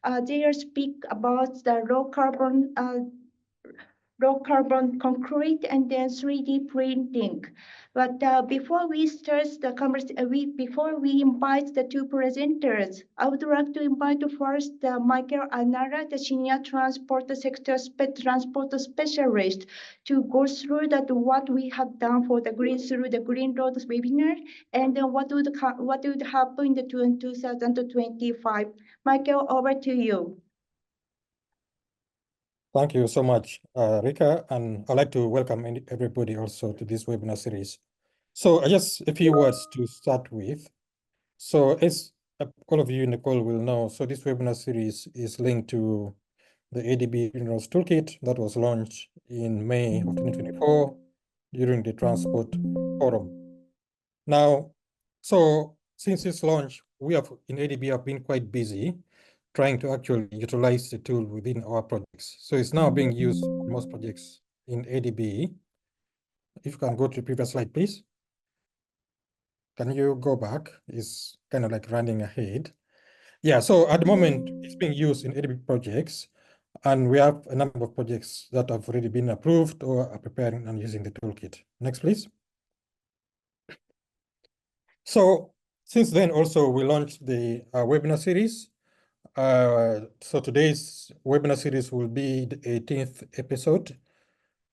They will speak about the low carbon concrete and then 3D printing. But before we start the conversation, before we invite the two presenters, I would like to invite first Michael Anara, the senior transport sector transport specialist, to go through that what we have done for the green through the Green Roads webinar and what would happen in the 2025. Michael, over to you. Thank you so much, Rika, and I'd like to welcome everybody also to this webinar series. So just a few words to start with. So as all of you in the call will know, so this webinar series is linked to the ADB Green Roads Toolkit that was launched in May of 2024 during the Transport Forum. Now, so since its launch, we have in ADB have been quite busy trying to actually utilize the tool within our projects. So it's now being used on most projects in ADB. If you can go to the previous slide, please. Can you go back? It's kind of like running ahead. Yeah, so at the moment, it's being used in ADB projects, and we have a number of projects that have already been approved or are preparing and using the toolkit. Next, please. So since then, also, we launched the webinar series. So today's webinar series will be the 18th episode.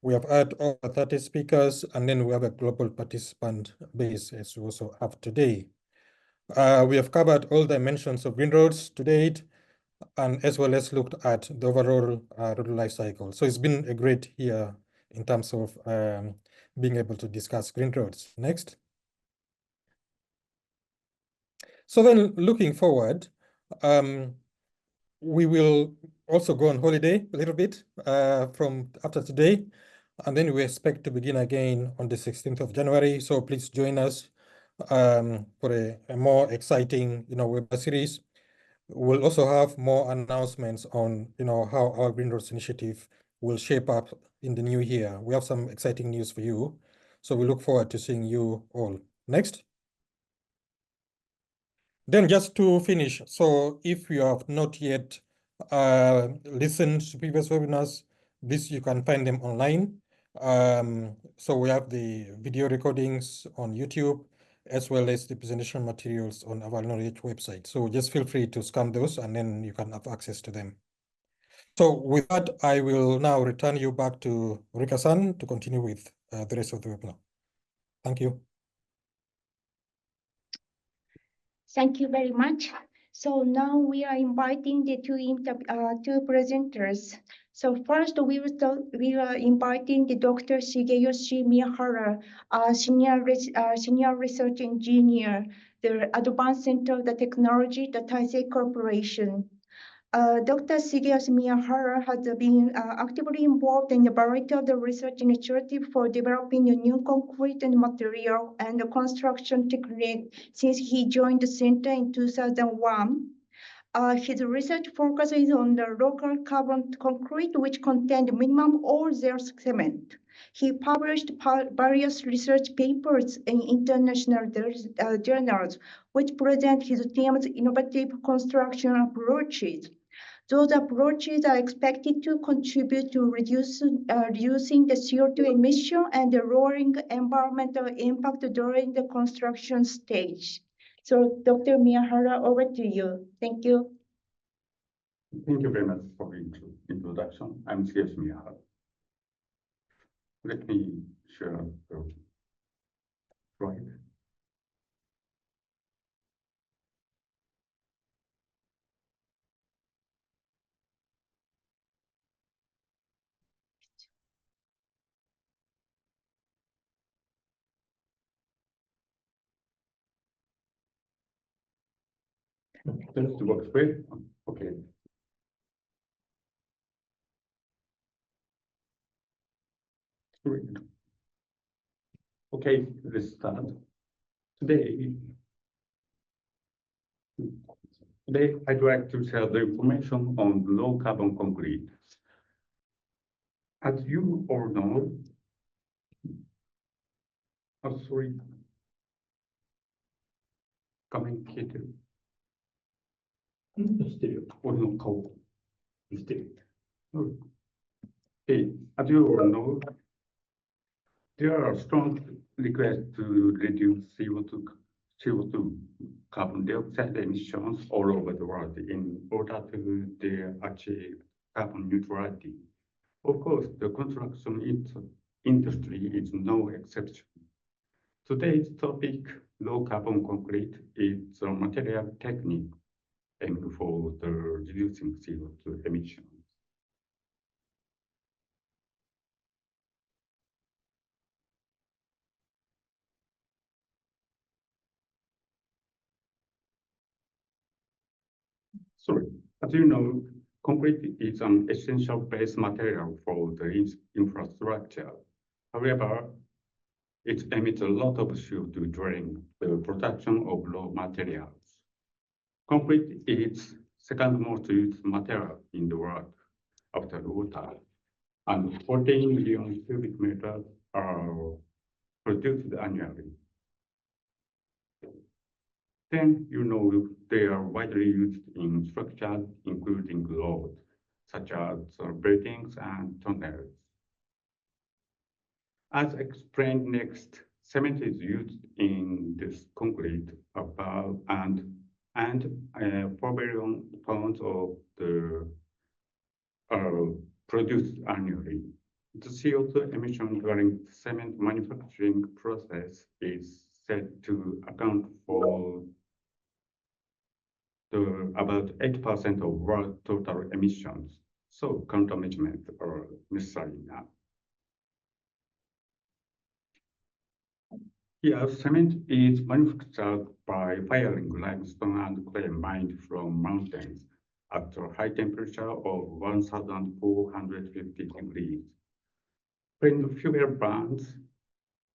We have had over 30 speakers, and then we have a global participant base as we also have today. We have covered all dimensions of green roads to date, and as well as looked at the overall road life cycle. So it's been a great year in terms of being able to discuss green roads. Next. So then looking forward, we will also go on holiday a little bit from after today, and then we expect to begin again on the 16th of January. So please join us for a more exciting, webinar series. We'll also have more announcements on, how our Green Roads initiative will shape up in the new year. We have some exciting news for you. So we look forward to seeing you all. Next. Then just to finish, so if you have not yet listened to previous webinars, you can find them online. So we have the video recordings on YouTube, as well as the presentation materials on our knowledge website. So just feel free to scan those and then you can have access to them. So with that, I will now return you back to Rika-san to continue with the rest of the webinar. Thank you. Thank you very much. So now we are inviting the two presenters. So first, we are inviting the Dr. Shigeyoshi Miyahara, senior research engineer, the Advanced Center of the Technology, the Taisei Corporation. Dr. Shigeyoshi Miyahara has been actively involved in a variety of the research initiatives for developing a new concrete and material and construction technique since he joined the center in 2001. His research focuses on the local carbon concrete, which contained minimum or zero cement. He published various research papers in international journals, which present his team's innovative construction approaches. Those approaches are expected to contribute to reducing the CO2 emission and lowering environmental impact during the construction stage. So, Dr. Miyahara, over to you. Thank you. Thank you very much for the introduction. I'm Shigeyoshi Miyahara. Let me share the slide. Does it work great? Okay. Great. Okay, let's start. Today, I'd like to share the information on low carbon concrete. As you all know, communicated. してるよ。俺の顔。してる。Okay, as you all know, there are strong requests to reduce CO2 carbon dioxide emissions all over the world in order to achieve carbon neutrality. Of course, the construction industry is no exception. Today's topic, low carbon concrete, is a material technique aimed for the reducing CO2 emissions. Sorry, as you know, concrete is an essential base material for the infrastructure. However, it emits a lot of CO2 during the production of raw materials. Concrete is second most used material in the world after water, and 14 million cubic meters are produced annually. Then you know they are widely used in structures, including roads, such as buildings and tunnels. As explained next, cement is used in this concrete about and 4 billion pounds of the produced annually. The CO2 emission during the cement manufacturing process is said to account for about 8% of world total emissions. So countermeasures are necessary now. Here, cement is manufactured by firing limestone and clay mined from mountains at a high temperature of 1,450 degrees. When the fuel burns,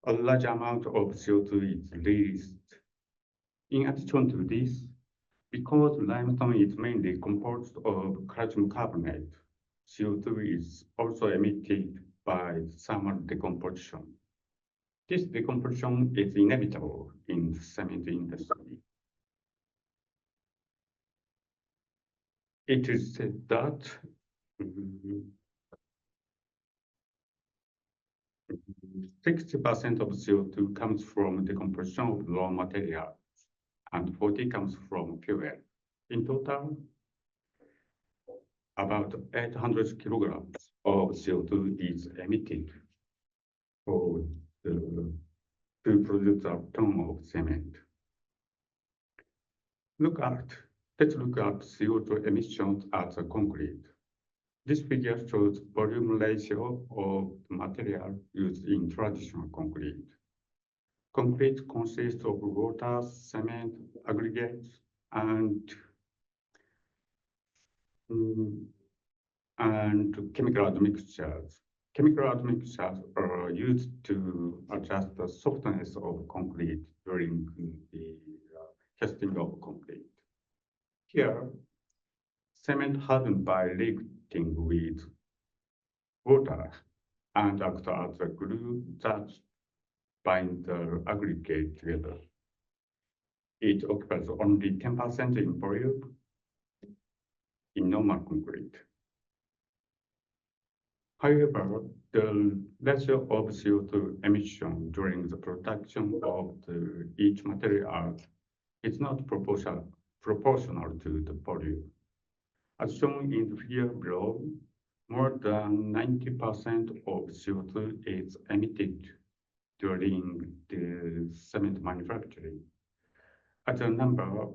a large amount of CO2 is released. In addition to this, because limestone is mainly composed of calcium carbonate, CO2 is also emitted by thermal decomposition. This decomposition is inevitable in the cement industry. It is said that 60% of CO2 comes from decomposition of raw materials, and 40 comes from fuel. In total, about 800 kilograms of CO2 is emitted to produce a ton of cement. Let's look at CO2 emissions as a concrete. This figure shows volume ratio of the material used in traditional concrete. Concrete consists of water, cement, aggregates, and chemical admixtures. Chemical admixtures are used to adjust the softness of concrete during the testing of concrete. Here, cement hardened by reacting with water and acts as a glue that binds the aggregate together. It occupies only 10% in volume in normal concrete. However, the ratio of CO2 emission during the production of each material is not proportional to the volume. As shown in the figure below, more than 90% of CO2 is emitted during the cement manufacturing. As a number,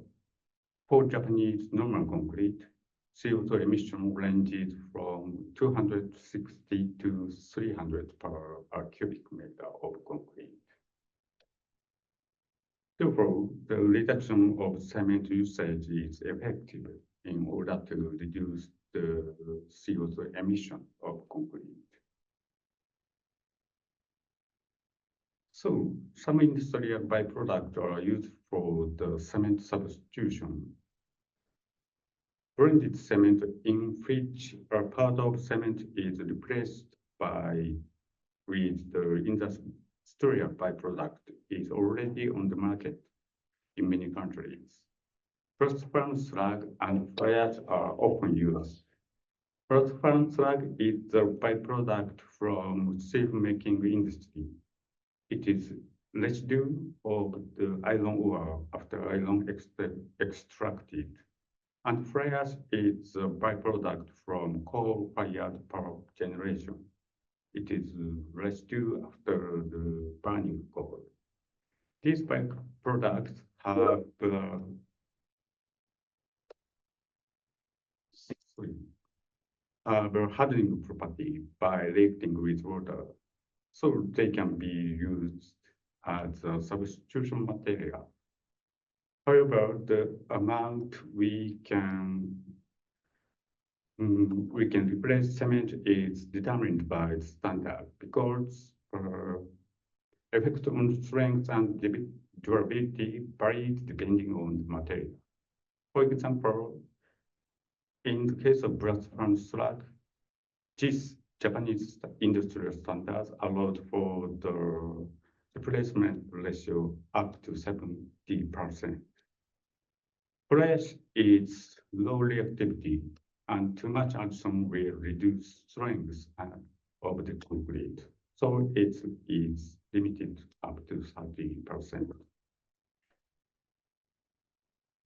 for Japanese normal concrete, CO2 emission ranges from 260 to 300 per cubic meter of concrete. Therefore, the reduction of cement usage is effective in order to reduce the CO2 emission of concrete. So, some industrial byproducts are used for the cement substitution. Blended cement, in which a part of cement is replaced with the industrial byproduct, is already on the market in many countries. Blast slag and fly ash are often used. Blast slag is the byproduct from steelmaking industry. It is residue of the iron ore after iron extracted. And fly ash is a byproduct from coal-fired power generation. It is residue after the burning coal. These byproducts have a hardening property by reacting with water, so they can be used as a substitution material. However, the amount we can replace cement is determined by the standard because effect on strength and durability varies depending on the material. For example, in the case of brass slag, these Japanese industrial standards allowed for the replacement ratio up to 70%. Flash is low reactivity, and too much addition will reduce strength of the concrete. So it is limited up to 30%.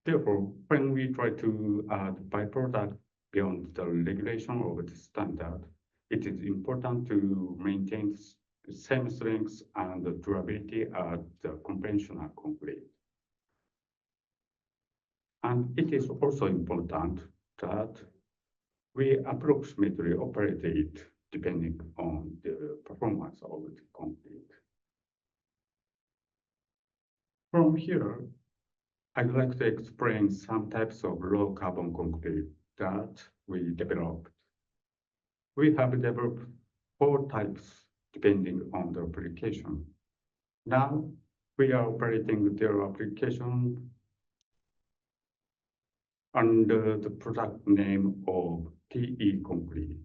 Therefore, when we try to add byproduct beyond the regulation of the standard, it is important to maintain the same strength and durability as the conventional concrete. And it is also important that we approximately operate it depending on the performance of the concrete. From here, I'd like to explain some types of low carbon concrete that we developed. We have developed 4 types depending on the application. Now we are operating their application under the product name of TE concrete.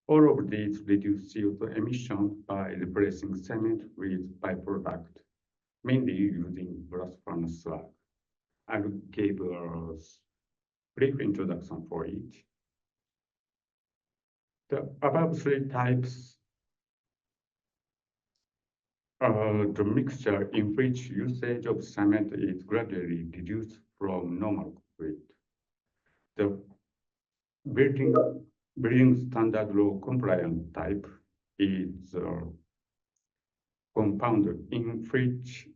All of these reduce CO2 emissions by replacing cement with byproduct, mainly using blast furnace slag. I will give a brief introduction for each. The above 3 types are the mixture in which usage of cement is gradually reduced from normal concrete. The building standard law compliant type is compounded in which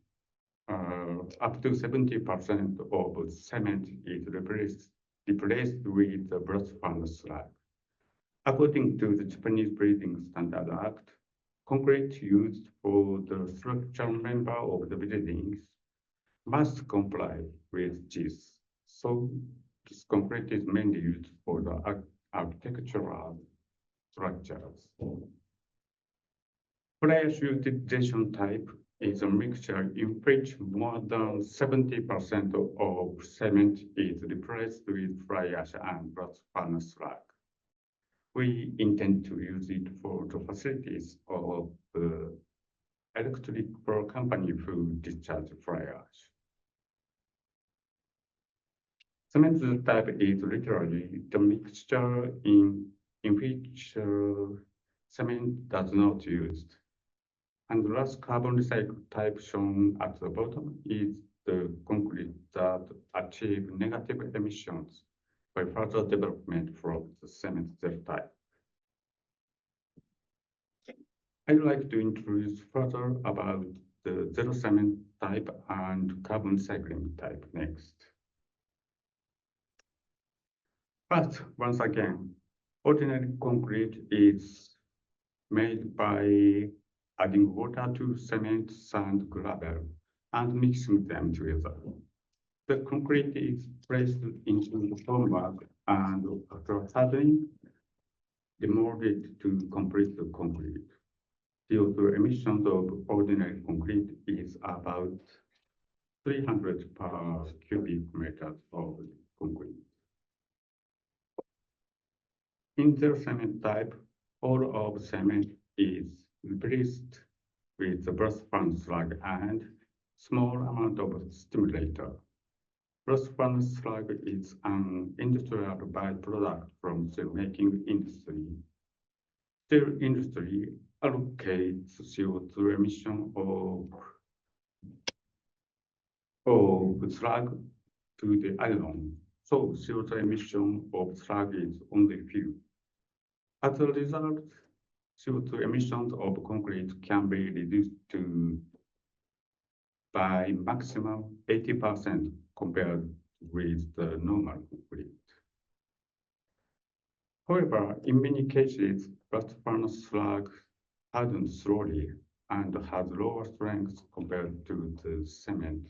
up to 70% of cement is replaced with the blast furnace slag. According to the Japanese Building Standard Act, concrete used for the structural member of the buildings must comply with this. So this concrete is mainly used for the architectural structures. Fly ash utilization type is a mixture in which more than 70% of cement is replaced with fly ash and blast furnace slag. We intend to use it for the facilities of the electric power company who discharge fly ash. Cement type is literally the mixture in which cement does not used. And the last carbon recycled type shown at the bottom is the concrete that achieve negative emissions by further development from the cement zero type. I'd like to introduce further about the zero cement type and carbon recycling type next. First, once again, ordinary concrete is made by adding water to cement, sand, gravel, and mixing them together. The concrete is placed into the formwork and after hardening, demolded to complete the concrete. CO2 emissions of ordinary concrete is about 300 per cubic meter of concrete. In the cement type, all of cement is replaced with the blast furnace slag and small amount of stimulator. Blast furnace slag is an industrial byproduct from steelmaking industry. Steel industry allocates CO2 emission of slag to the iron, so CO2 emission of slag is only few. As a result, CO2 emissions of concrete can be reduced to by maximum 80% compared with the normal concrete. However, in many cases, blast furnace slag hardens slowly and has lower strength compared to the cement.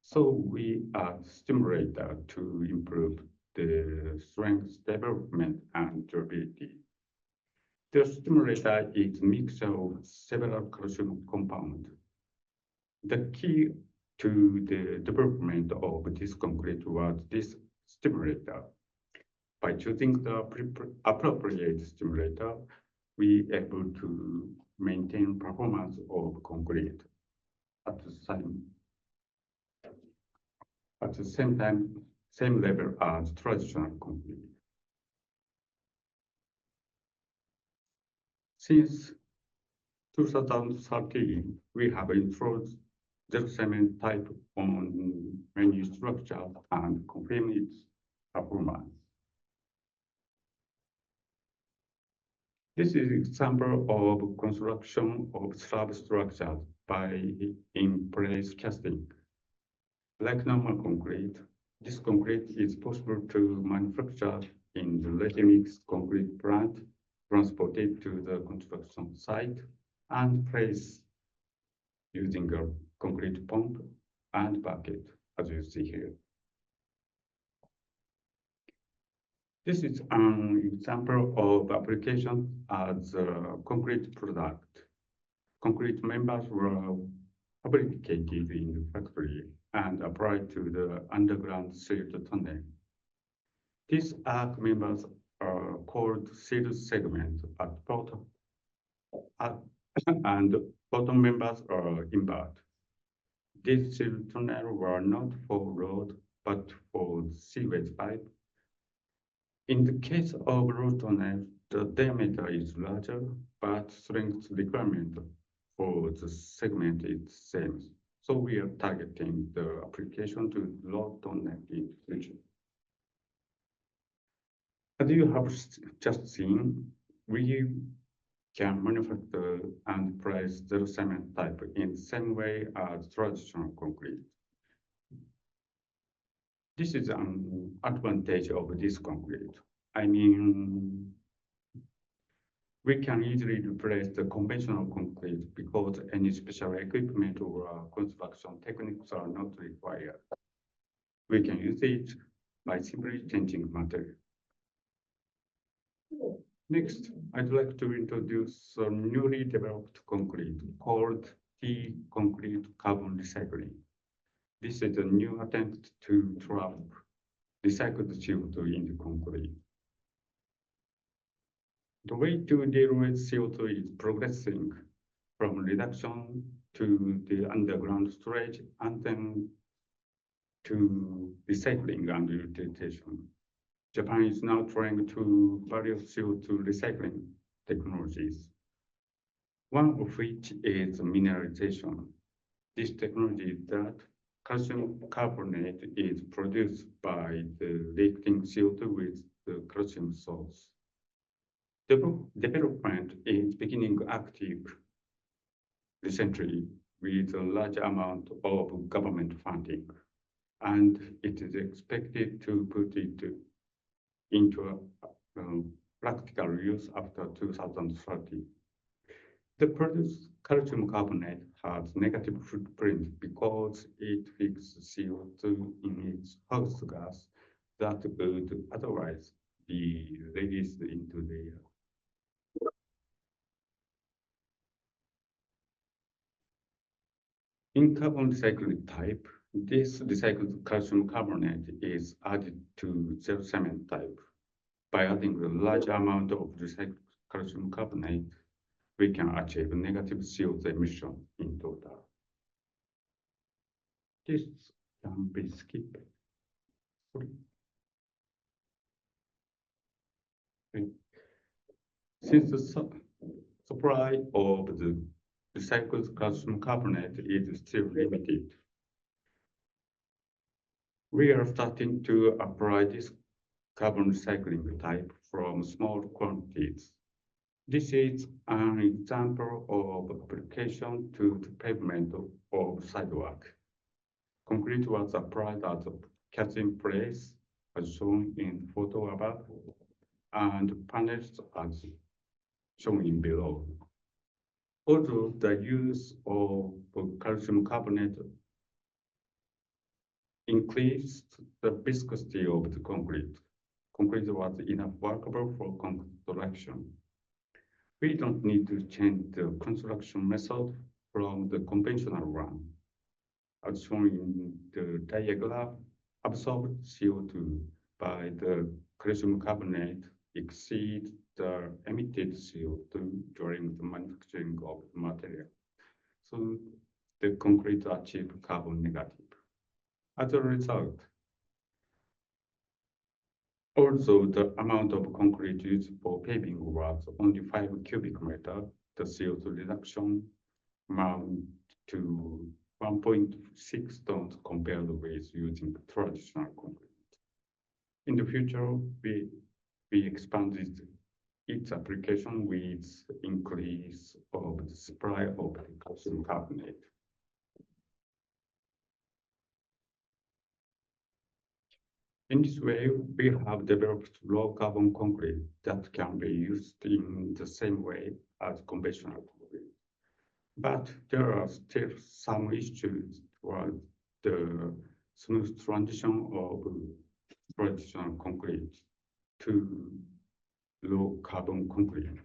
So we add stimulator to improve the strength development and durability. The stimulator is a mixture of several calcium compounds. The key to the development of this concrete was this stimulator. By choosing the appropriate stimulator, we are able to maintain performance of concrete at the same time, same level as traditional concrete. Since 2013, we have introduced zero cement type on many structures and confirmed its performance. This is an example of construction of slab structures by in-place casting. Like normal concrete, this concrete is possible to manufacture in the ready-mix concrete plant, transported to the construction site, and placed using a concrete pump and bucket, as you see here. This is an example of application as a concrete product. Concrete members were fabricated in the factory and applied to the underground sealed tunnel. These arc members are called sealed segments at bottom, and bottom members are invert. These sealed tunnels were not for road, but for sewage pipe. In the case of road tunnel, the diameter is larger, but strength requirement for the segment is same. So we are targeting the application to road tunnel in the future. As you have just seen, we can manufacture and price zero cement type in the same way as traditional concrete. This is an advantage of this concrete. I mean, we can easily replace the conventional concrete because any special equipment or construction techniques are not required. We can use it by simply changing material. Next, I'd like to introduce a newly developed concrete called T-concrete carbon recycling. This is a new attempt to trap recycled CO2 in the concrete. The way to deal with CO2 is progressing from reduction to the underground storage and then to recycling and utilization. Japan is now trying to various CO2 recycling technologies, one of which is mineralization. This technology that calcium carbonate is produced by the reacting CO2 with the calcium source. Development is beginning active recently with a large amount of government funding, and it is expected to put it into practical use after 2030. The produced calcium carbonate has negative footprint because it fixes CO2 in its host gas that would otherwise be released into the air. In carbon recycling type, this recycled calcium carbonate is added to zero cement type. By adding a large amount of recycled calcium carbonate, we can achieve negative CO2 emission in total. This can be skipped. Since the supply of the recycled calcium carbonate is still limited, we are starting to apply this carbon recycling type from small quantities. This is an example of application to the pavement of sidewalk. Concrete was applied as a catching place, as shown in photo above, and panels as shown in below. Although the use of calcium carbonate increased the viscosity of the concrete was enough workable for construction. We don't need to change the construction method from the conventional one. As shown in the diagram, absorbed CO2 by the calcium carbonate exceeds the emitted CO2 during the manufacturing of the material. So the concrete achieved carbon negative. As a result, although the amount of concrete used for paving was only 5 cubic meters, the CO2 reduction amounted to 1.6 tons compared with using traditional concrete. In the future, we expanded its application with increase of the supply of calcium carbonate. In this way, we have developed low carbon concrete that can be used in the same way as conventional concrete. But there are still some issues toward the smooth transition of traditional concrete to low carbon concrete.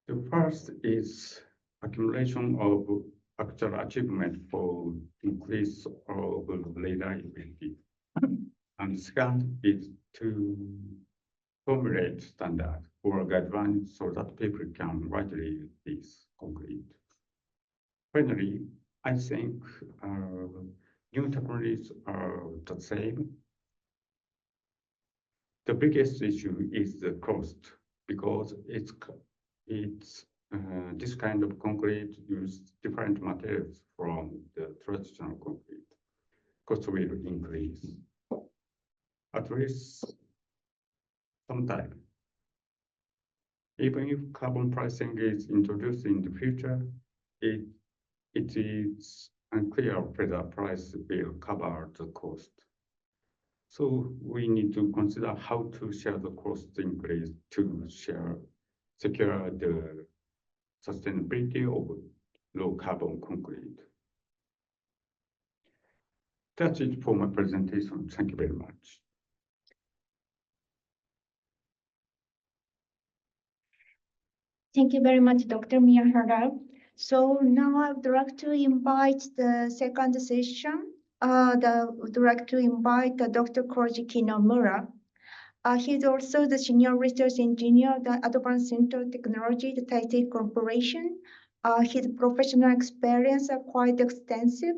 The first is accumulation of actual achievement for increase of reliability. And second is to formulate standard or guidelines so that people can widely use this concrete. Finally, I think new technologies are the same. The biggest issue is the cost, because it's this kind of concrete uses different materials from the traditional concrete. Cost will increase at least sometime. Even if carbon pricing is introduced in the future, it is unclear whether price will cover the cost. So we need to consider how to share the cost increase to secure the sustainability of low carbon concrete. That's it for my presentation. Thank you very much. Thank you very much, Dr. Miyahara. So now I would like to invite the second session. I would like to invite Dr. Koji Kinomura. He's also the Senior Research Engineer at the Advanced Center of Technology, the Taisei Corporation. His professional experience are quite extensive.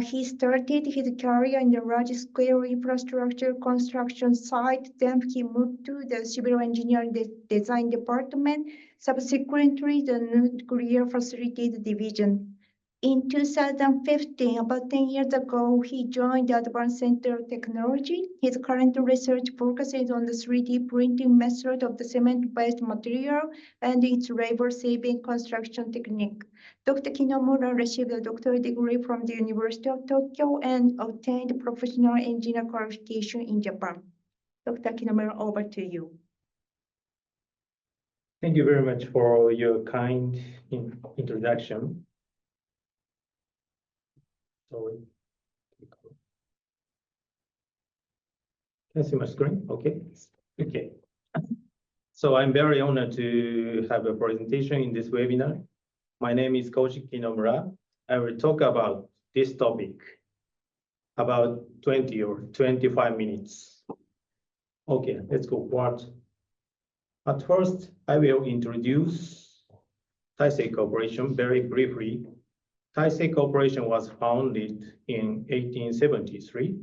He started his career in the large-scale infrastructure construction site. Then he moved to the civil engineering design department, subsequently the nuclear facilities division. In 2015, about 10 years ago, he joined the Advanced Center of Technology. His current research focuses on the 3D printing method of the cement-based material and its labor-saving construction technique. Dr. Kinomura received a doctoral degree from the University of Tokyo and obtained professional engineer qualification in Japan. Dr. Kinomura, over to you. Thank you very much for your kind introduction. Sorry. Can I see my screen? Okay. Okay. So I'm very honored to have a presentation in this webinar. My name is Koji Kinomura. I will talk about this topic about 20 or 25 minutes. Okay, let's go forward. At first, I will introduce Taisei Corporation very briefly. Taisei Corporation was founded in 1873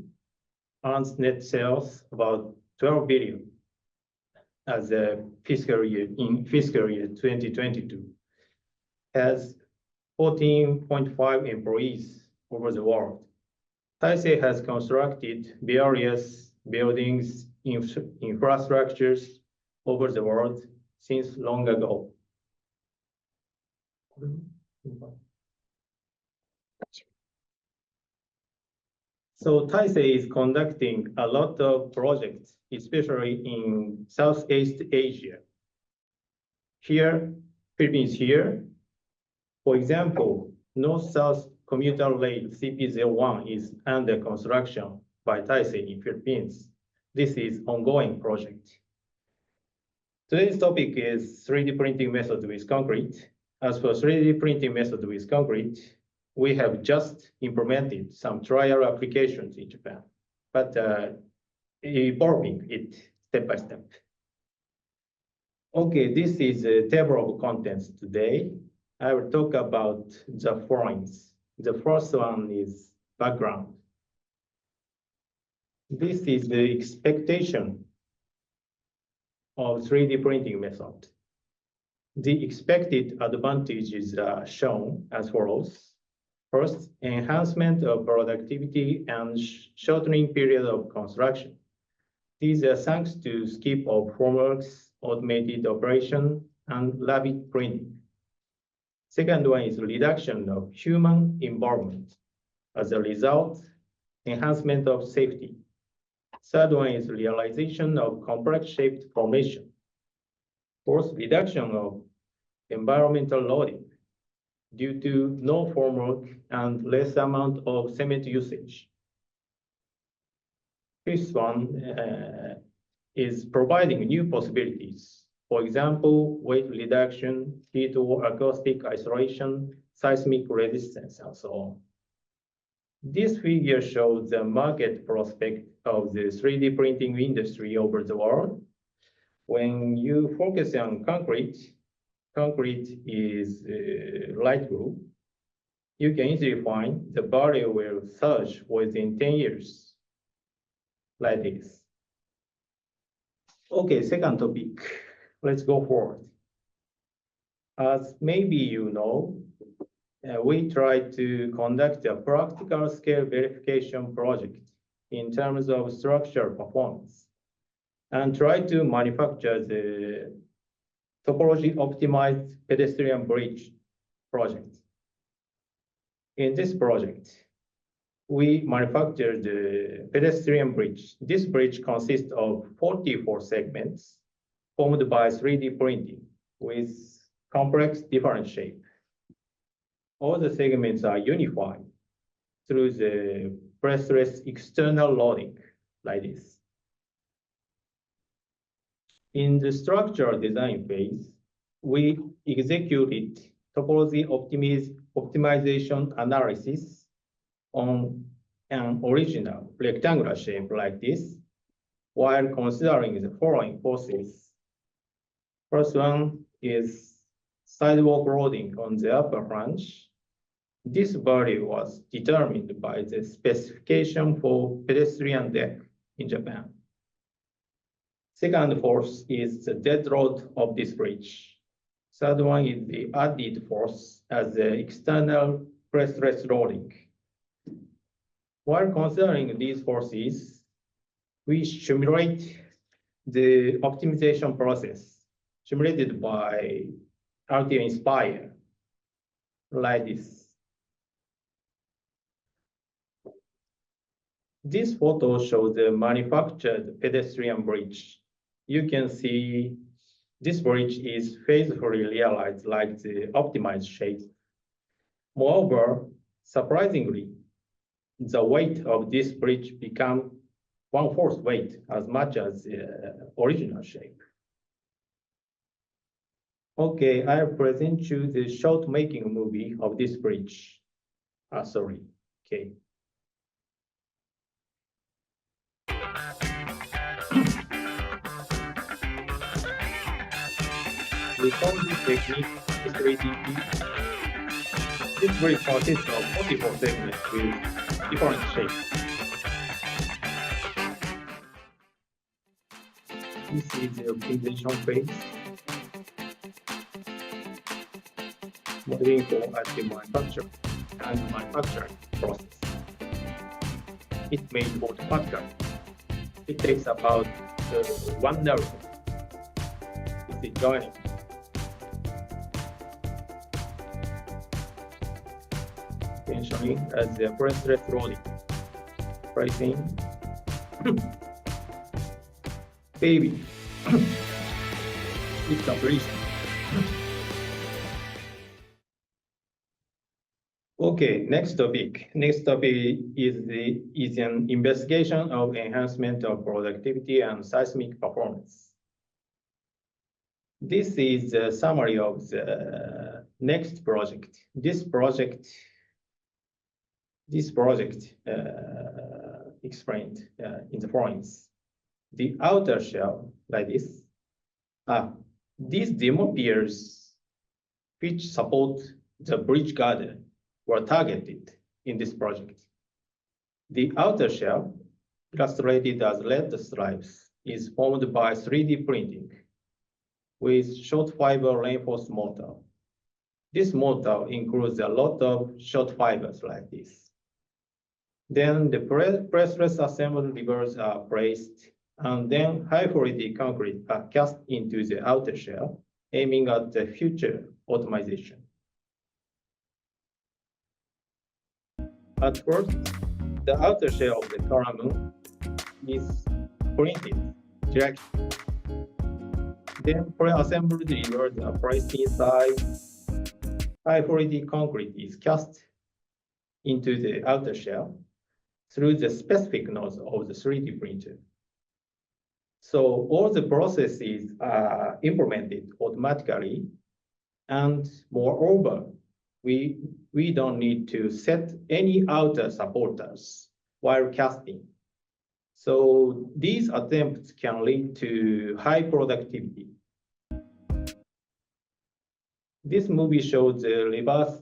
earns net sales about 12 billion as a fiscal year 2022, has 14.5 employees over the world. Taisei has constructed various buildings, infrastructures over the world since long ago. So Taisei is conducting a lot of projects, especially in Southeast Asia. Here, Philippines here. For example, North-South commuter rail CP01 is under construction by Taisei in Philippines. This is ongoing project. Today's topic is 3D printing method with concrete. As for 3D printing method with concrete, we have just implemented some trial applications in Japan, but evolving it step by step. Okay, this is a table of contents today. I will talk about the followings. The first one is background. This is the expectation of 3D printing method. The expected advantages are shown as follows. First, enhancement of productivity and shortening period of construction. These are thanks to skip of formworks, automated operation, and rapid printing. Second one is reduction of human involvement. As a result, enhancement of safety. Third one is realization of complex shaped formation. Fourth, reduction of environmental loading due to no formwork and less amount of cement usage. Fifth one is providing new possibilities. For example, weight reduction, heat or acoustic isolation, seismic resistance, and so on. This figure shows the market prospect of the 3D printing industry over the world. When you focus on concrete is light blue. You can easily find the value will surge within 10 years, like this. Okay, second topic. Let's go forward. As maybe you know, we tried to conduct a practical scale verification project in terms of structural performance and try to manufacture the topology optimized pedestrian bridge project. In this project, we manufactured the pedestrian bridge. This bridge consists of 44 segments formed by 3D printing with complex different shape. All the segments are unified through the pressless external loading, like this. In the structural design phase, we executed topology optimization analysis on an original rectangular shape like this, while considering the following forces. First one is sidewalk loading on the upper flange. This value was determined by the specification for pedestrian deck in Japan. Second force is the dead load of this bridge. Third one is the added force as the external pressless loading. While considering these forces, we simulate the optimization process simulated by RTO Inspire, like this. This photo shows the manufactured pedestrian bridge. You can see this bridge is faithfully realized like the optimized shape. Moreover, surprisingly, the weight of this bridge becomes 1/4 weight as much as the original shape. Okay, I'll present you the short making movie of this bridge. Sorry, okay. We call this technique 3DP. This bridge consists of 44 segments with different shapes. This is the optimization phase. Moving forward to manufacturing and manufacturing process. It made automatically. It takes about 1 hour. This is joining. Tensioning as the pressless rolling. Pricing. Baby. It's completion. Okay, next topic. Next topic is an investigation of enhancement of productivity and seismic performance. This is a summary of the next project. This project explained in the points. The outer shell, like this. These demo piers which support the bridge girder were targeted in this project. The outer shell, illustrated as red stripes, is formed by 3D printing with short fiber reinforced mortar. This mortar includes a lot of short fibers like this. Then the pressless assembled rivers are placed, and then high quality concrete are cast into the outer shell, aiming at the future automation. At first, the outer shell of the column is printed directly. Then pre-assembled rivers are placed inside. High quality concrete is cast into the outer shell through the specific nodes of the 3D printer. So all the processes are implemented automatically, and moreover, we don't need to set any outer supporters while casting. So these attempts can lead to high productivity. This movie shows the reverse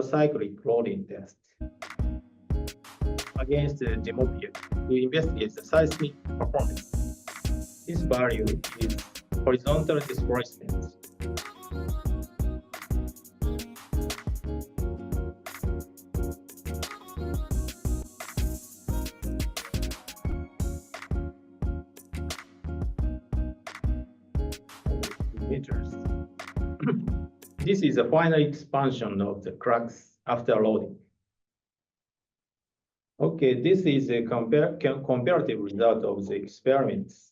cyclic loading test against the demo pier to investigate the seismic performance. This value is horizontal displacement. Meters. This is a final expansion of the cracks after loading. Okay, this is a comparative result of the experiments.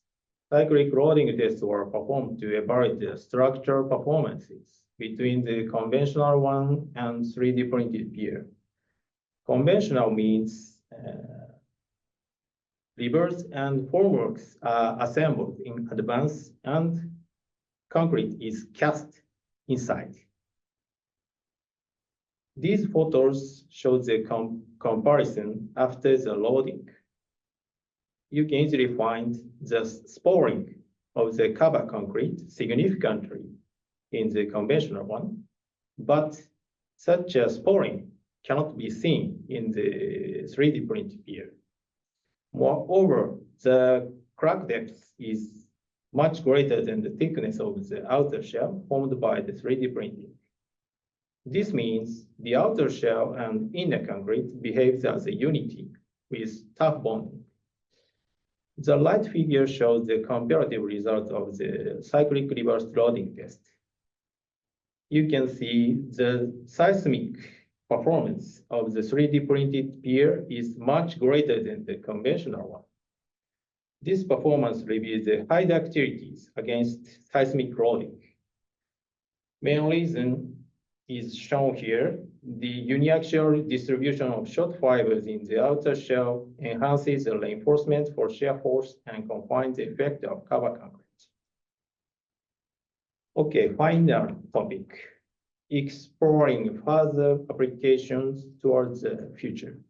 Cyclic loading tests were performed to evaluate the structural performances between the conventional one and 3D printed pier. Conventional means rivers and formworks are assembled in advance and concrete is cast inside. These photos show the comparison after the loading. You can easily find the sporing of the cover concrete significantly in the conventional one, but such a sporing cannot be seen in the 3D printed pier. Moreover, the crack depth is much greater than the thickness of the outer shell formed by the 3D printing. This means the outer shell and inner concrete behaves as a unity with tough bonding. The right figure shows the comparative result of the cyclic reverse loading test. You can see the seismic performance of the 3D printed pier is much greater than the conventional one. This performance reveals the high ductilities against seismic loading. Main reason is shown here. The uniaxial distribution of short fibers in the outer shell enhances the reinforcement for shear force and confines the effect of cover concrete. Okay, final topic, exploring further applications towards the future.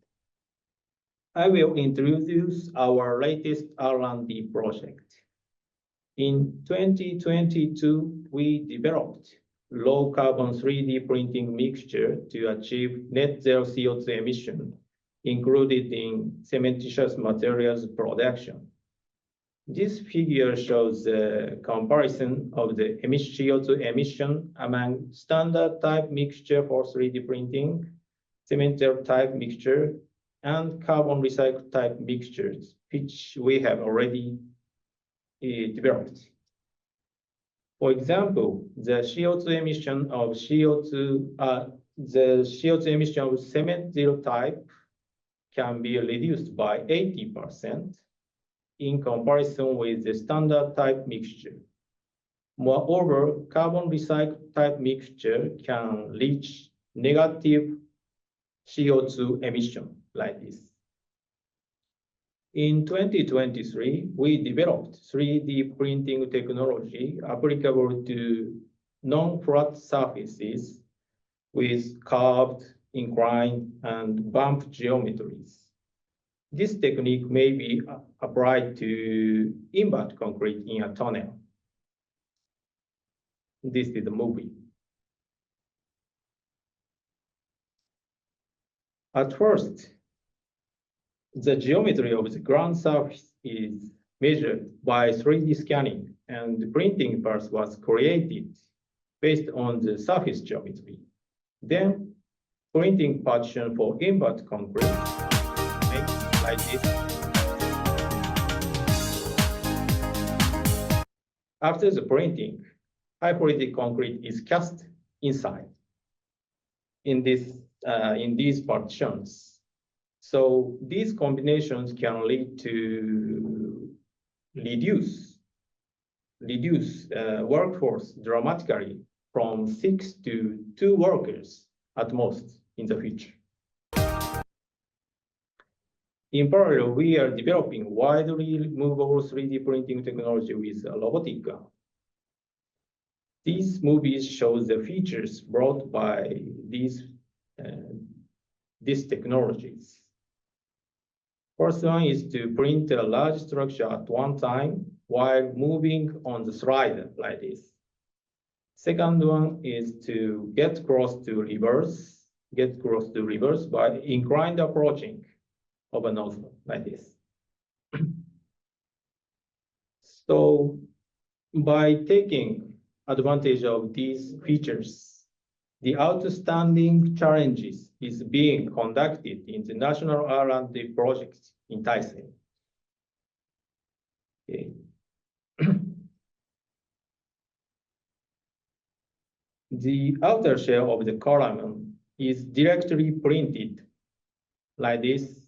I will introduce our latest R&D project. In 2022, we developed low carbon 3D printing mixture to achieve net zero CO2 emission, included in cementitious materials production. This figure shows the comparison of the CO2 emission among standard type mixture for 3D printing, cemented type mixture, and carbon recycled type mixtures, which we have already developed. For example, the CO2 emission of cement zero type can be reduced by 80% in comparison with the standard type mixture. Moreover, carbon recycled type mixture can reach negative CO2 emission like this. In 2023, we developed 3D printing technology applicable to non-flat surfaces with curved, inclined, and bump geometries. This technique may be applied to invert concrete in a tunnel. This is the movie. At first, the geometry of the ground surface is measured by 3D scanning, and the printing path was created based on the surface geometry. Then, printing partition for invert concrete made like this. After the printing, high-quality concrete is cast inside in these partitions. So these combinations can lead to reduce workforce dramatically from 6 to 2 workers at most in the future. In parallel, we are developing widely movable 3D printing technology with a robotic gun. These movies show the features brought by these technologies. First one is to print a large structure at one time while moving on the slider like this. Second one is to get close to reverse by inclined approaching of a nozzle like this. So by taking advantage of these features, the outstanding challenges is being conducted in the national R&D projects in Taisei. Okay. The outer shell of the column is directly printed like this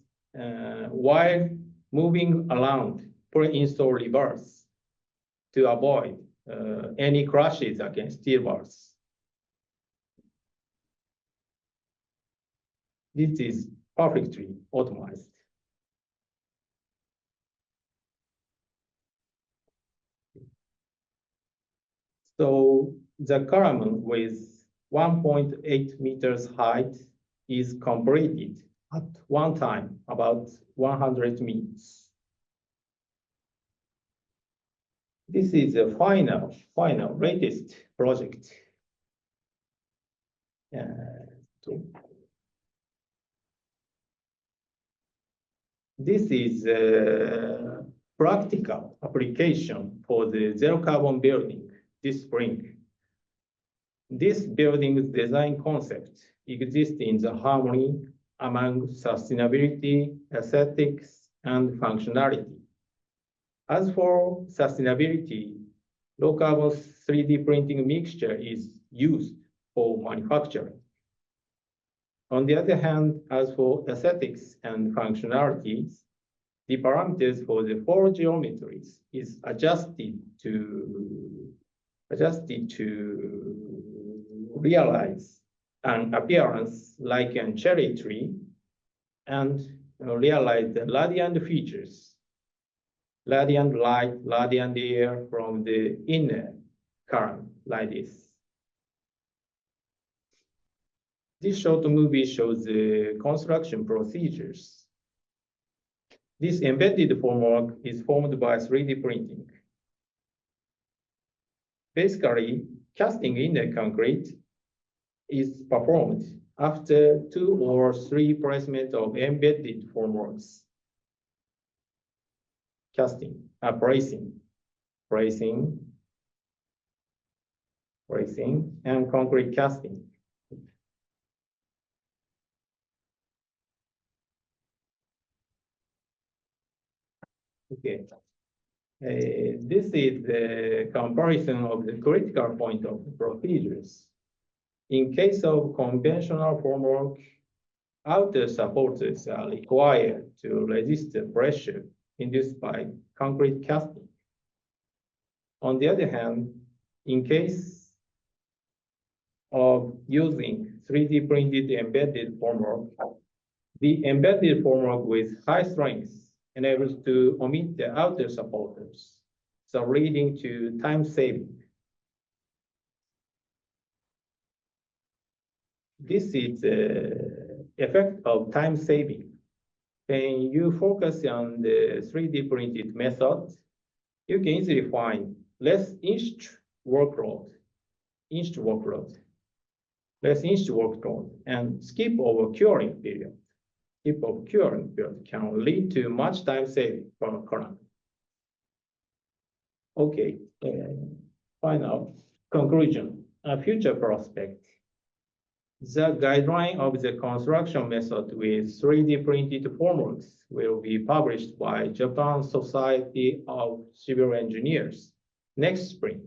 while moving around pre-install reverse to avoid any crashes against steel bars. This is perfectly optimized. So the column with 1.8 meters height is completed at one time, about 100 minutes. This is the final latest project. This is a practical application for the zero carbon building this spring. This building's design concept exists in the harmony among sustainability, aesthetics, and functionality. As for sustainability, low carbon 3D printing mixture is used for manufacturing. On the other hand, as for aesthetics and functionalities, the parameters for the 4 geometries is adjusted to realize an appearance like a cherry tree and realize the radiant features, radiant light, radiant air from the inner current like this. This short movie shows the construction procedures. This embedded formwork is formed by 3D printing. Basically, casting inner concrete is performed after 2 or 3 placements of embedded formworks. Casting. bracing, and concrete casting. Okay. This is the comparison of the critical point of the procedures. In case of conventional formwork, outer supports are required to resist the pressure induced by concrete casting. On the other hand, in case of using 3D printed embedded formwork, the embedded formwork with high strength enables to omit the outer supporters, so leading to time saving. This is the effect of time saving. When you focus on the 3D printed method, you can easily find less inched workload, and skip over curing period. Skip over curing period can lead to much time saving for current. Okay, final conclusion, a future prospect. The guideline of the construction method with 3D printed formworks will be published by Japan Society of Civil Engineers next spring.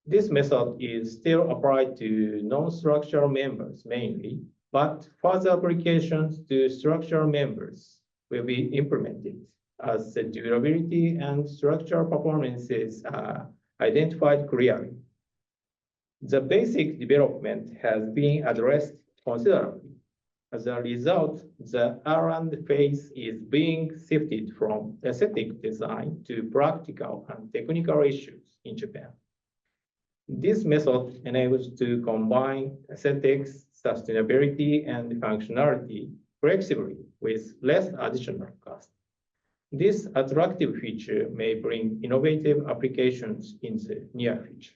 This method is still applied to non-structural members mainly, but further applications to structural members will be implemented as the durability and structural performances are identified clearly. The basic development has been addressed considerably. As a result, the R&D phase is being shifted from aesthetic design to practical and technical issues in Japan. This method enables to combine aesthetics, sustainability, and functionality flexibly with less additional cost. This attractive feature may bring innovative applications in the near future.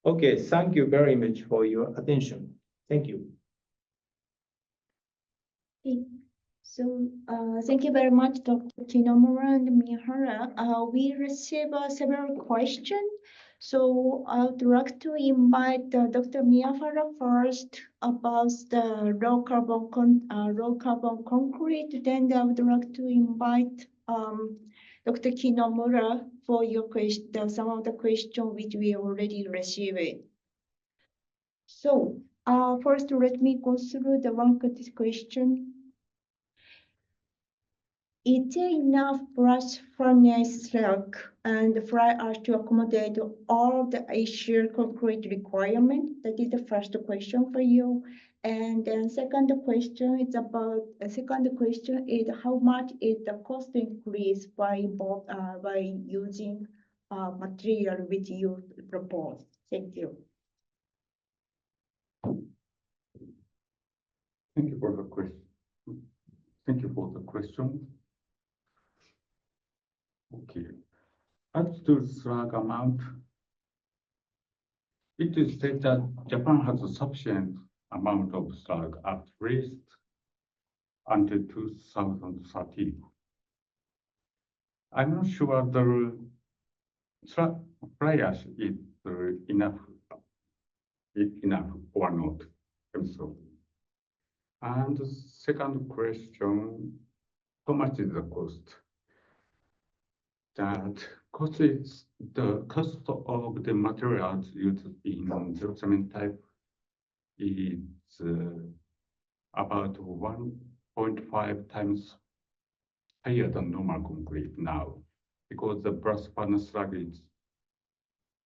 Okay, thank you very much for your attention. Thank you. Okay. So thank you very much, Dr. Kinomura and Miyahara. We received several questions. So I would like to invite Dr. Miyahara first about the low carbon concrete. Then I would like to invite Dr. Kinomura for your question, some of the questions which we already received. So first, let me go through the one question. Is there enough blast furnace slack and fly ash to accommodate all the axial concrete requirement? That is the first question for you. And then second question is how much is the cost increase by using material which you propose? Thank you. Thank you for the question. Thank you for the question. Okay. As to slag amount, it is said that Japan has a sufficient amount of slag at least until 2030. I'm not sure the fly ash is enough or not. So. And the second question, how much is the cost? That cost is the cost of the materials used in the cement type is about 1.5 times higher than normal concrete now, because the blast furnace slag is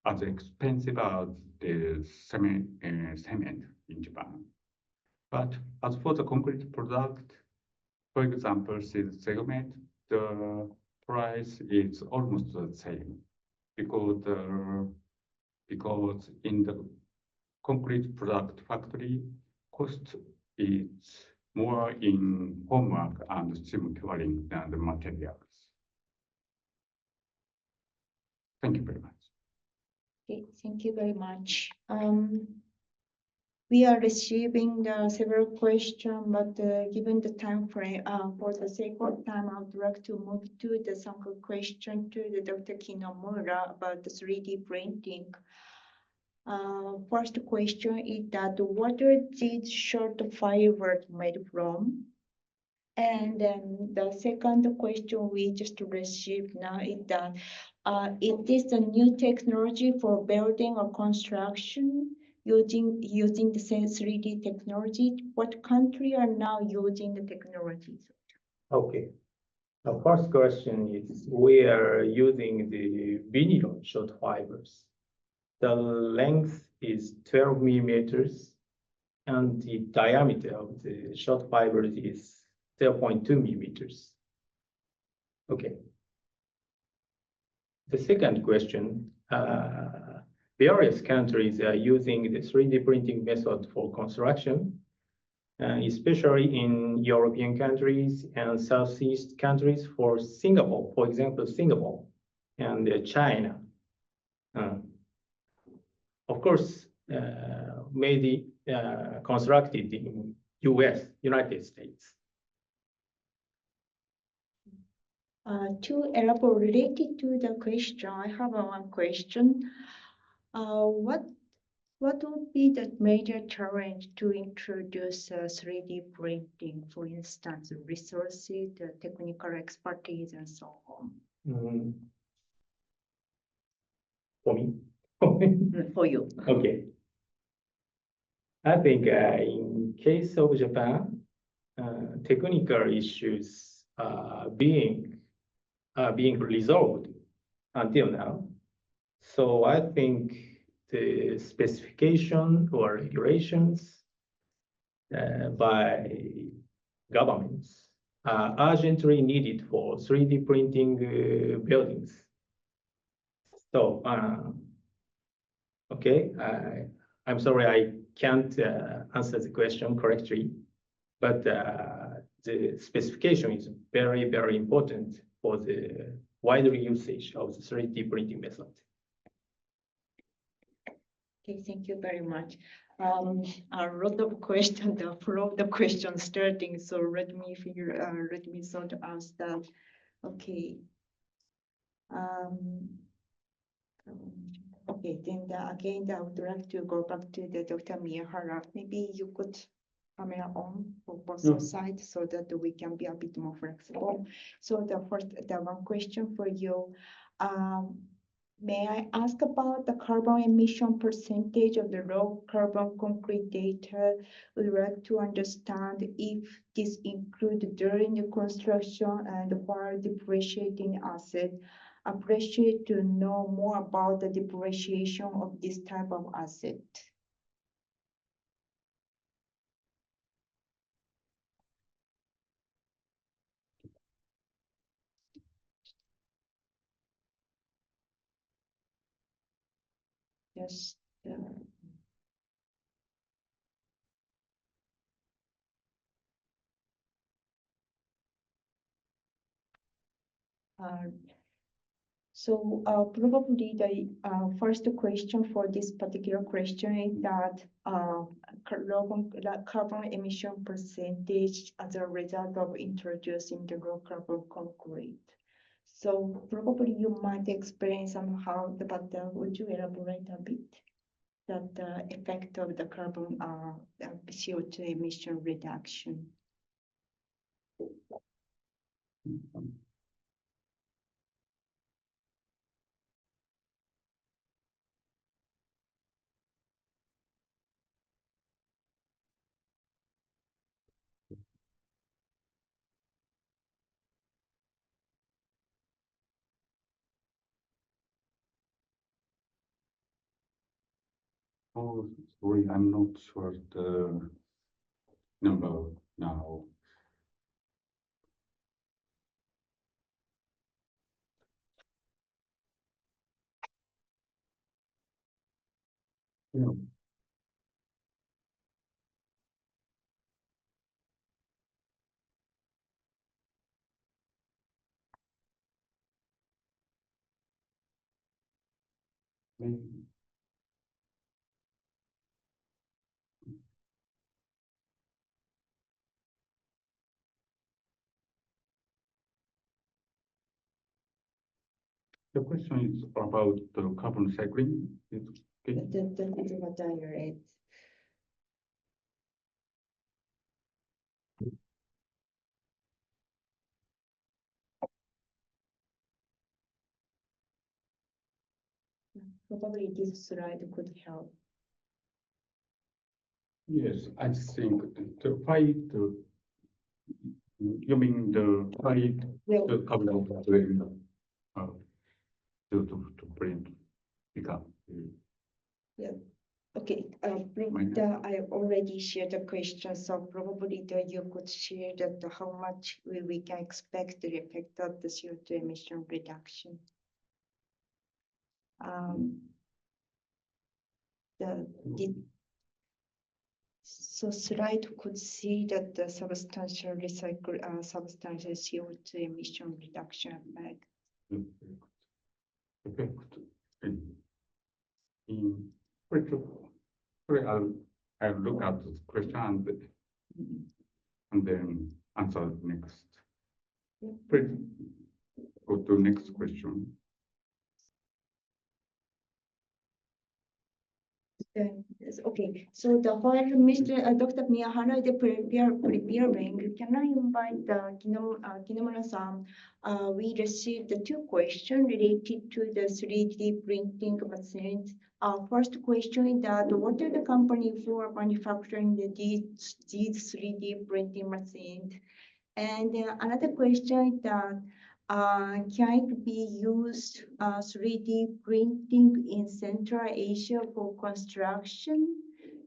as expensive as the cement in Japan. But as for the concrete product, for example, steel segment, the price is almost the same because in the concrete product factory, cost is more in formwork and steam curing than the materials. Thank you very much. Okay, thank you very much. We are receiving several questions, but given the time frame, for the sake of time, I would like to move to the sample question to the Dr. Kinomura about the 3D printing. First question is that what are these short fibers made from? And then the second question we just received now is that it is a new technology for building or construction using the same 3D technology. What country are now using the technologies? Okay. The first question is, we are using the vinyl short fibers. The length is 12 millimeters, and the diameter of the short fibers is 0.2 millimeters. Okay. The second question, various countries are using the 3D printing method for construction, especially in European countries and Southeast countries. For Singapore, for example, Singapore and China. Of course, maybe constructed in US, United States. To elaborate related to the question, I have one question. What would be the major challenge to introduce 3D printing, for instance, resources, the technical expertise, and so on? For me? For you. Okay. I think in case of Japan, technical issues are being resolved until now. So I think the specification or regulations by governments are urgently needed for 3D printing buildings. So, okay, I'm sorry I can't answer the question correctly, but the specification is very, very important for the wider usage of the 3D printing method. Okay, thank you very much. A lot of questions, the flow of the questions starting, so let me sort of ask that. Okay. Okay, then again, I would like to go back to the Dr. Miyahara. Maybe you could camera on for both sides so that we can be a bit more flexible. So the one question for you. May I ask about the carbon emission percentage of the raw carbon concrete data? We'd like to understand if this included during the construction and while depreciating asset. Appreciate to know more about the depreciation of this type of asset. Yes. So probably the first question for this particular question is that carbon emission percentage as a result of introducing the low carbon concrete. So probably you might explain somehow, but would you elaborate a bit that the effect of the carbon CO2 emission reduction? Oh, sorry, I'm not sure the number now. Yeah. Maybe. The question is about the carbon cycling. Okay. That is what I read. Probably this slide could help. Yes, I think the fight, you mean the fight, Well, the carbon cycling, to print become. okay, I already shared the question, so probably you could share that how much we can expect the effect of the CO2 emission reduction. So slide could see that the substantial substantial CO2 emission reduction effect. Effect in I'll look at the question and then answer next. Please go to next question. Okay, so while Mr. Dr. Miyahara is preparing, can I invite Kinomura-san? We received the two questions related to the 3D printing machines. First question is that what are the company for manufacturing these 3D printing machines? And another question is that can it be used 3D printing in Central Asia for construction?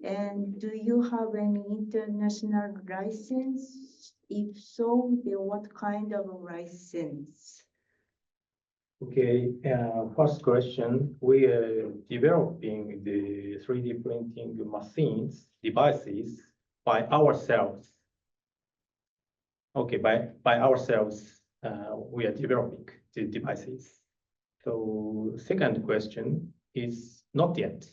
And do you have any international license? If so, then what kind of license? Okay, first question, we are developing the 3D printing machines, devices by ourselves. Okay, by ourselves, we are developing the devices. So second question is not yet.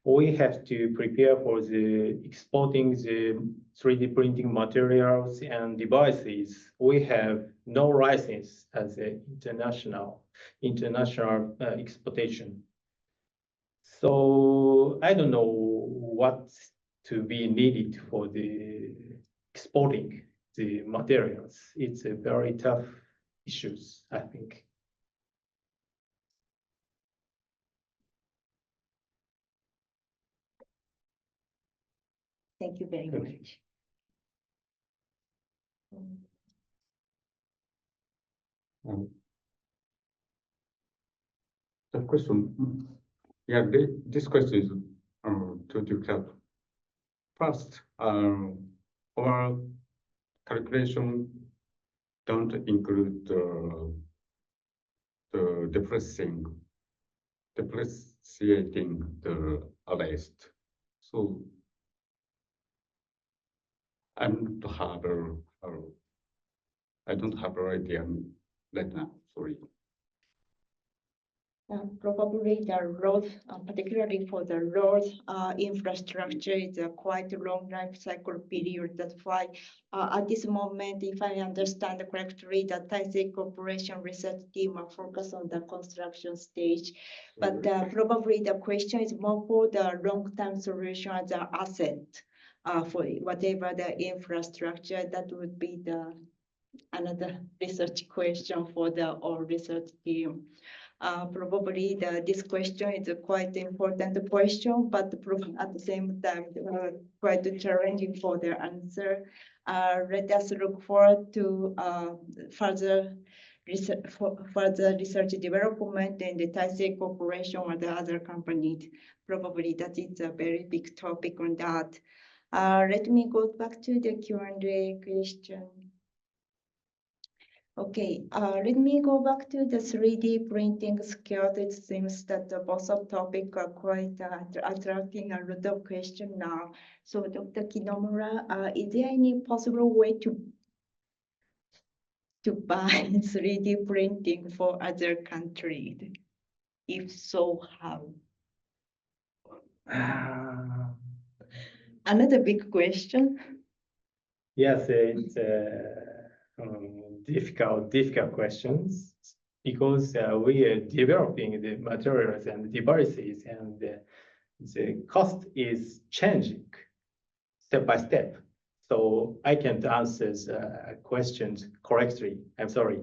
We have to prepare for the exporting the 3D printing materials and devices. We have no license as an international exportation. So I don't know what to be needed for the exporting the materials. It's a very tough issues, I think. Thank you very much. The question, this question is to Dr. First, our calculation don't include the depreciating the arrest. So I don't have an idea right now. Sorry. Probably the road, particularly for the road infrastructure, is a quite a long life cycle period. That's why at this moment, if I understand correctly, the Taisei Corporation research team are focused on the construction stage. But probably the question is more for the long-term solution as an asset for whatever the infrastructure. That would be the another research question for the all research team. Probably this question is a quite important question, but at the same time quite challenging for the answer. Let us look forward to further research development in the Taisei Corporation or the other companies. Probably that is a very big topic on that. Let me go back to the Q&A question. Okay, let me go back to the 3D printing skills. It seems that both of topics are quite attracting a lot of questions now. So Dr. Kinomura, is there any possible way to buy 3D printing for other countries? If so, how? Another big question. Yes, it's difficult questions. because we are developing the materials and devices, and the cost is changing step by step. So I can't answer the questions correctly. I'm sorry.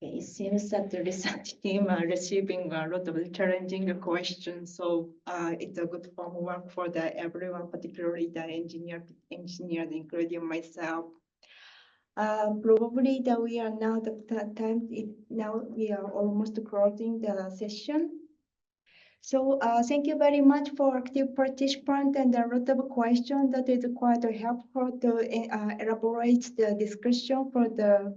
It seems that the research team are receiving a lot of challenging questions, so it's a good homework for everyone, particularly the engineers, including myself. Probably that we are now now we are almost closing the session. So thank you very much for active participant and a lot of questions that is quite helpful to elaborate the discussion for the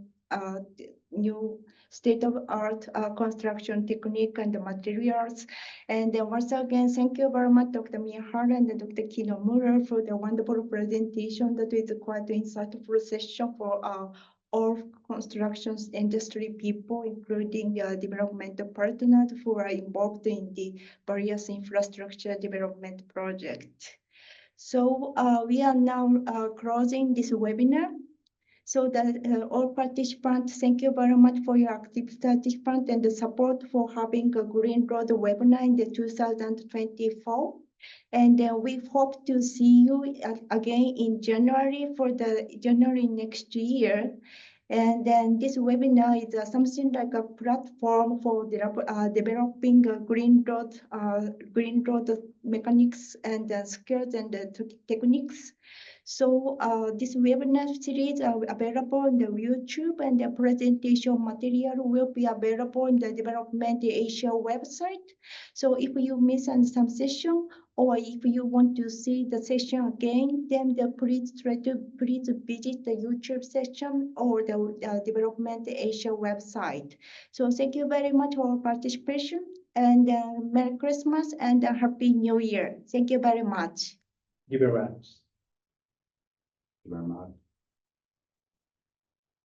new state-of-art construction technique and the materials. And once again, thank you very much, Dr. Miyahara and Dr. Kinomura for the wonderful presentation that is quite insightful session for all constructions industry people, including development partners who are involved in the various infrastructure development projects. So we are now closing this webinar. So that all participants, thank you very much for your active participant and the support for having a Green Road webinar in the 2024. And we hope to see you again in January for the January next year. And then this webinar is something like a platform for developing green road mechanics and skills and techniques. So this webinar series are available on the YouTube, and the presentation material will be available on the Development Asia website. So if you miss some session, or if you want to see the session again, then please visit the YouTube session or the Development Asia website. So thank you very much for participation, and Merry Christmas and Happy New Year. Thank you very much. Thank you very much. Very much.